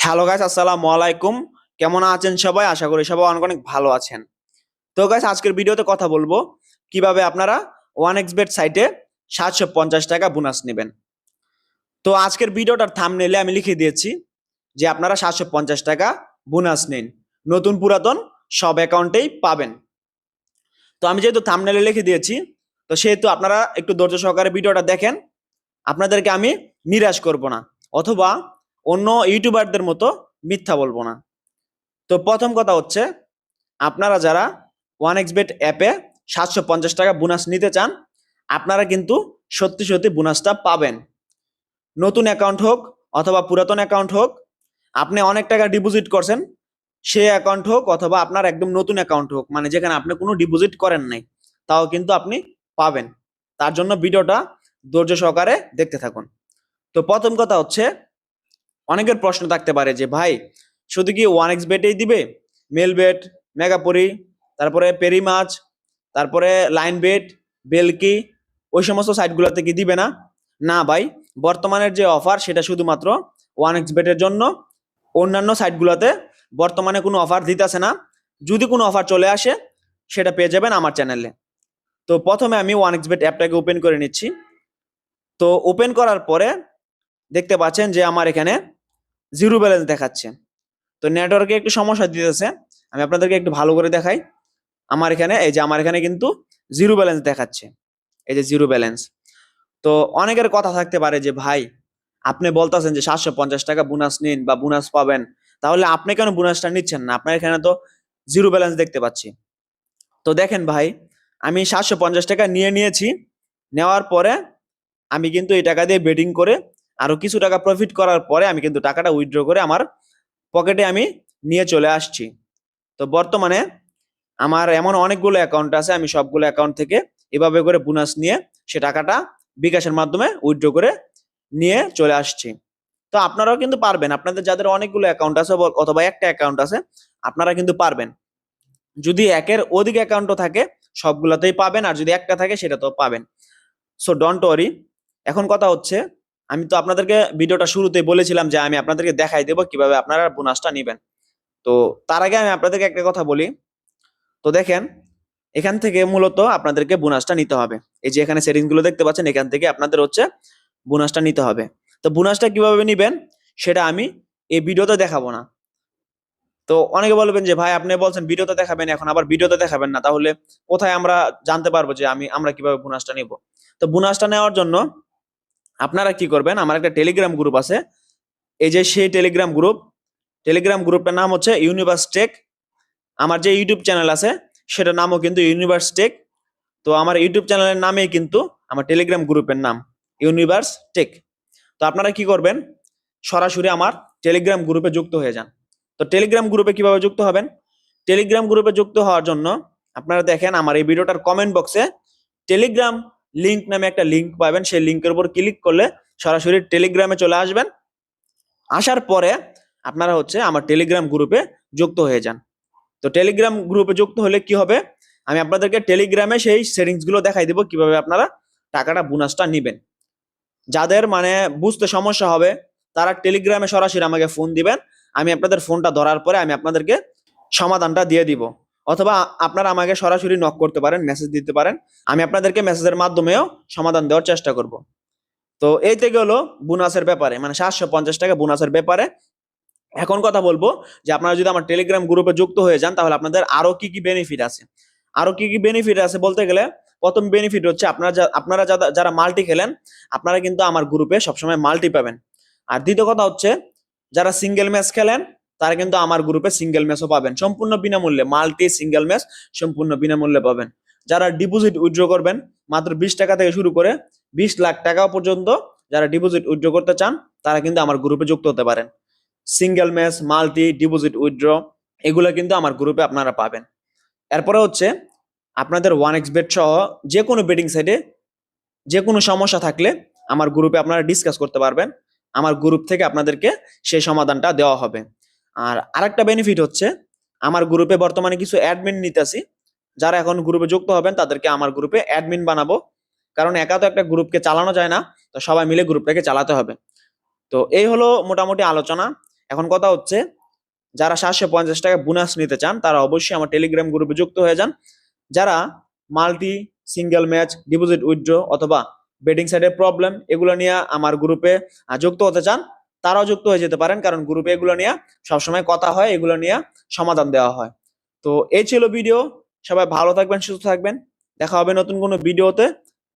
Hello guys, আসসালামু আলাইকুম। কেমন আছেন সবাই? আশা করি সবাই অনেক অনেক ভালো আছেন। তো গাইস, আজকের ভিডিওতে কথা বলবো কিভাবে আপনারা ওয়ান এক্স বেট সাইটে 750 টাকা বোনাস নেবেন। তো আজকের ভিডিওটার থাম্বনেইলে আমি লিখে দিয়েছি যে আপনারা 750 টাকা বোনাস নিন, নতুন পুরাতন সব অ্যাকাউন্টেই পাবেন। তো আমি যেহেতু থাম্বনেইলে লিখে দিয়েছি, তো সেহেতু আপনারা একটু ধৈর্য সহকারে ভিডিওটা দেখেন। আপনাদেরকে আমি নিরাশ করব না, অথবা অন্য ইউটিউবারদের মতো মিথ্যা বলবো না। তো প্রথম কথা হচ্ছে, আপনারা যারা ওয়ান এক্স বেট অ্যাপে 750 টাকা বোনাস নিতে চান, আপনারা কিন্তু সত্যি সত্যি বোনাসটা পাবেন। নতুন অ্যাকাউন্ট হোক অথবা পুরাতন অ্যাকাউন্ট হোক, আপনি অনেক টাকা ডিপোজিট করছেন সেই অ্যাকাউন্ট হোক, অথবা আপনার একদম নতুন অ্যাকাউন্ট হোক, মানে যেখানে আপনি কোনো ডিপোজিট করেন নাই, তাও কিন্তু আপনি পাবেন। তার জন্য ভিডিওটা ধৈর্য সহকারে দেখতে থাকুন। তো প্রথম কথা হচ্ছে, অনেকের প্রশ্ন থাকতে পারে যে ভাই, শুধু কি ওয়ান এক্স বেটেই দিবে? মেল বেট, মেগাপরি, তারপরে পেরিমাচ, তারপরে লাইন বেট, বেলকি, ওই সমস্ত সাইটগুলোতে কি দিবে না? না ভাই, বর্তমানের যে অফার সেটা শুধুমাত্র ওয়ান এক্স বেটের জন্য। অন্যান্য সাইটগুলোতে বর্তমানে কোনো অফার দিতেছে না। যদি কোনো অফার চলে আসে, সেটা পেয়ে যাবেন আমার চ্যানেলে। তো প্রথমে আমি ওয়ান এক্স বেট অ্যাপটাকে ওপেন করে নিচ্ছি। তো ওপেন করার পরে দেখতে পাচ্ছেন যে আমার এখানে জিরো ব্যালেন্স দেখাচ্ছে। তো নেটওয়ার্কে একটু সমস্যা দিতেছে, আমি আপনাদেরকে একটু ভালো করে দেখাই। আমার এখানে কিন্তু জিরো ব্যালেন্স দেখাচ্ছে, এই যে জিরো ব্যালেন্স। তো অনেকের কথা থাকতে পারে যে ভাই, আপনি বলতেছেন যে 750 টাকা বোনাস নিন বা বোনাস পাবেন, তাহলে আপনি কেন বোনাসটা নিচ্ছেন না? আপনার এখানে তো জিরো ব্যালেন্স দেখতে পাচ্ছি। তো দেখেন ভাই, আমি 750 টাকা নিয়েছি। নেওয়ার পরে আমি কিন্তু এই টাকা দিয়ে বেটিং করে আরো কিছু টাকা প্রফিট করার পরে আমি কিন্তু টাকাটা উইথড্র করে আমার পকেটে আমি নিয়ে চলে আসছি। তো বর্তমানে আমার এমন অনেকগুলো অ্যাকাউন্ট আছে, আমি সবগুলো অ্যাকাউন্ট থেকে এভাবে করে বোনাস নিয়ে সে টাকাটা বিকাশের মাধ্যমে উইথড্র করে নিয়ে চলে আসছি। তো আপনারাও কিন্তু পারবেন, আপনাদের যাদের অনেকগুলো অ্যাকাউন্ট আছে অথবা একটা অ্যাকাউন্ট আছে, আপনারা কিন্তু পারবেন। যদি একের অধিক অ্যাকাউন্টও থাকে, সবগুলোতেই পাবেন, আর যদি একটা থাকে সেটাতেও পাবেন। So don't worry. এখন কথা হচ্ছে, আমি তো আপনাদেরকে ভিডিওটা শুরুতেই বলেছিলাম যে আমি আপনাদেরকে দেখাই দেবো কিভাবে আপনারা বোনাসটা নেবেন। তো তার আগে আমি আপনাদেরকে একটা কথা বলি। তো দেখেন, এখান থেকে মূলত আপনাদেরকে বোনাসটা নিতে হবে। এই যে এখানে সেটিংস গুলো দেখতে পাচ্ছেন, এখান থেকে আপনাদের হচ্ছে বোনাসটা নিতে হবে। তো বোনাসটা কিভাবে নিবেন সেটা আমি এই ভিডিওতে দেখাবো না। তো অনেকে বলবেন যে ভাই, আপনি বলছেন ভিডিওতে দেখাবেন, এখন আবার ভিডিওতে দেখাবেন না, তাহলে কোথায় আমরা জানতে পারবো যে আমরা কিভাবে বোনাসটা নিব? তো বোনাসটা নেওয়ার জন্য আপনারা কি করবেন, আমার একটা টেলিগ্রাম গ্রুপ আছে। এই যে সেই টেলিগ্রাম গ্রুপটার নাম হচ্ছে ইউনিভার্স টেক। আমার যে ইউটিউব চ্যানেল আছে সেটার নামও কিন্তু ইউনিভার্স টেক। তো আমার ইউটিউব চ্যানেলের নামেই কিন্তু আমার টেলিগ্রাম গ্রুপের নাম ইউনিভার্স টেক। তো আপনারা কি করবেন, সরাসরি আমার টেলিগ্রাম গ্রুপে যুক্ত হয়ে যান। তো টেলিগ্রাম গ্রুপে কিভাবে যুক্ত হবেন? টেলিগ্রাম গ্রুপে যুক্ত হওয়ার জন্য আপনারা দেখেন আমার এই ভিডিওটার কমেন্ট বক্সে টেলিগ্রাম লিংক নামে একটা লিংক পাবেন। সেই লিংকের উপর ক্লিক করলে সরাসরি টেলিগ্রামে চলে আসবেন। আসার পরে আপনারা হচ্ছে আমার টেলিগ্রাম গ্রুপে যুক্ত হয়ে যান। তো টেলিগ্রাম গ্রুপে যুক্ত হলে কি হবে, আমি আপনাদেরকে টেলিগ্রামে সেই সেটিংস গুলো দেখাই দিব কিভাবে আপনারা টাকাটা বোনাসটা নিবেন। যাদের মানে বুঝতে সমস্যা হবে, তারা টেলিগ্রামে সরাসরি আমাকে ফোন দিবেন। আমি আপনাদের ফোনটা ধরার পরে আমি আপনাদেরকে সমাধানটা দিয়ে দিব। অথবা আপনারা আমাকে সরাসরি নক করতে পারেন, মেসেজ দিতে পারেন, আমি আপনাদেরকে মেসেজের মাধ্যমেও সমাধান দেওয়ার চেষ্টা করব। তো এই থেকে হলো বোনাসের ব্যাপারে, মানে 750 টাকা বোনাসের ব্যাপারে। এখন কথা বলবো যে আপনারা যদি আমার টেলিগ্রাম গ্রুপে যুক্ত হয়ে যান, তাহলে আপনাদের আরো কি কি বেনিফিট আছে। আরো কি কি বেনিফিট আছে বলতে গেলে, প্রথম বেনিফিট হচ্ছে আপনারা যারা মাল্টি খেলেন, আপনারা কিন্তু আমার গ্রুপে সবসময় মাল্টি পাবেন। আর দ্বিতীয় কথা হচ্ছে, যারা সিঙ্গেল ম্যাচ খেলেন, তারা কিন্তু আমার গ্রুপে সিঙ্গেল ম্যাচও পাবেন সম্পূর্ণ বিনামূল্যে। মাল্টি সিঙ্গেল ম্যাচ সম্পূর্ণ বিনামূল্যে পাবেন। যারা ডিপোজিট উইথড্র করবেন মাত্র 20 টাকা থেকে শুরু করে 20 লাখ টাকা পর্যন্ত, যারা ডিপোজিট উইথড্র করতে চান, তারা কিন্তু আমার গ্রুপে যুক্ত হতে পারেন। Single match, multi, deposit withdraw, এগুলো কিন্তু আমার গ্রুপে আপনারা পাবেন। এরপরে হচ্ছে, আপনাদের ওয়ান এক্স বেট সহ যে কোনো বেটিং সাইটে যে কোনো সমস্যা থাকলে আমার গ্রুপে আপনারা ডিসকাস করতে পারবেন। আমার গ্রুপ থেকে আপনাদেরকে সেই সমাধানটা দেওয়া হবে। আর আরেকটা বেনিফিট হচ্ছে, আমার গ্রুপে বর্তমানে কিছু অ্যাডমিন নিতেছি। যারা এখন গ্রুপে যুক্ত হবেন তাদেরকে আমার গ্রুপে অ্যাডমিন বানাবো, কারণ একা তো একটা গ্রুপকে চালানো যায় না, তো সবাই মিলে গ্রুপটাকে চালাতে হবে। তো এই হলো মোটামুটি আলোচনা। এখন কথা হচ্ছে, যারা 750 টাকা বোনাস নিতে চান তারা অবশ্যই আমার টেলিগ্রাম গ্রুপে যুক্ত হয়ে যান। যারা multi, single match, deposit withdraw অথবা বেটিং সাইডের প্রবলেম এগুলো নিয়ে আমার গ্রুপে যুক্ত হতে চান, তারাও যুক্ত হয়ে যেতে পারেন, কারণ গ্রুপে এগুলো নিয়ে সবসময় কথা হয়, এগুলো নিয়ে সমাধান দেওয়া হয়। তো এই ছিল ভিডিও। সবাই ভালো থাকবেন, সুস্থ থাকবেন। দেখা হবে নতুন কোনো ভিডিওতে।